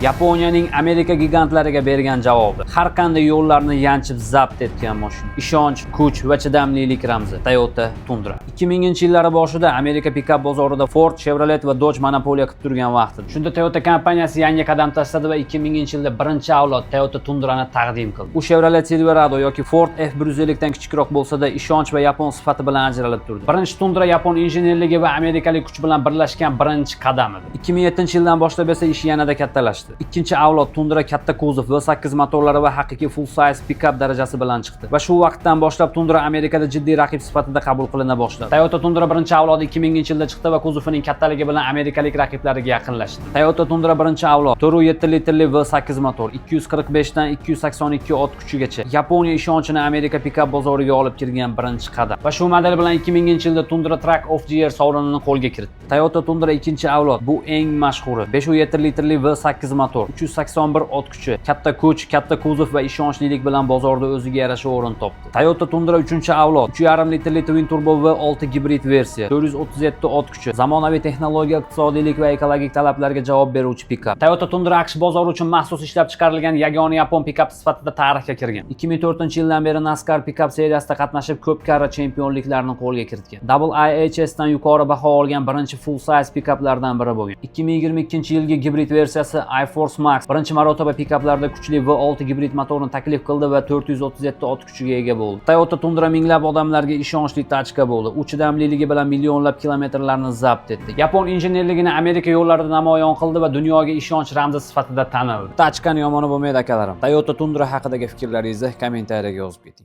Yaponiyaning Amerika gigantlariga bergan javobi. Har qanday yo'llarni yanchib zabt etgan mashina. Ishonch, kuch va chidamlilik ramzi. Toyota Tundra. 2000-yillar boshida Amerika pikap bozorida Ford, Chevrolet va Dodge monopoliya qilib turgan vaqtida. Shunda Toyota kompaniyasi yangi qadam tashladi va 2000-yilda birinchi avlod Toyota Tundrani taqdim qildi. U Chevrolet Silverado yoki Ford F150 dan kichikroq bo'lsa-da, ishonch va yapon sifati bilan ajralib turdi. Birinchi Tundra yapon injenerligi va amerikalik kuch bilan birlashgan birinchi qadam edi. 2007-yildan boshlab esa ish yanada kattalashdi. Ikkinchi avlod Tundra katta kuzov V8 motorlari va haqiqiy full size pikap darajasi bilan chiqdi. Va shu vaqtdan boshlab Tundra Amerikada jiddiy raqib sifatida qabul qilina boshladi. Toyota Tundra birinchi avlodi 2000-yilda chiqdi va kuzovining kattaligi bilan amerikalik raqiblariga yaqinlashdi. Toyota Tundra birinchi avlod 4.7 litrli V8 motor, 245 dan 282 ot kuchigacha Yaponiya ishonchini Amerika pikap bozoriga olib kirgan birinchi qadam. Va shu model bilan 2000-yilda Tundra Truck of the Year sovrinini qo'lga kiritdi. Toyota Tundra ikkinchi avlod bu eng mashhuri 5.7 litrli V8 motor, 381 ot kuchi, katta kuch, katta kuzov va ishonchlilik bilan bozorda o'ziga yarasha o'rin topdi. Toyota Tundra 3-avlod 3.5 litrli twin turbo V6 gibrid versiya, 437 ot kuchi, zamonaviy texnologiya, iqtisodiylik va ekologik talablarga javob beruvchi pikap. Toyota Tundra AQSh bozori uchun maxsus ishlab chiqarilgan yagona yapon pikap sifatida tarixga kirgan. 2004-yildan beri NASCAR pikap seriyasida qatnashib, ko'p karra chempionliklarni qo'lga kiritgan. IHS dan yuqori baho olgan birinchi full size pikaplardan biri bo'lgan. 2022-yilgi gibrid versiyasi iForce Max birinchi marotaba pikaplarda kuchli V6 gibrid motorni taklif qildi va 437 ot kuchiga ega bo'ldi. Toyota Tundra minglab odamlarga ishonchli tachka bo'ldi. U chidamliligi bilan millionlab kilometrlarni zabt etdi. Yapon injenerligini Amerika yo'llarida namoyon qildi va dunyoga ishonch ramzi sifatida tanildi. Tachkani yomoni bo'lmaydi akalarim. Toyota Tundra haqidagi fikrlaringizni kommentariyaga yozib keting.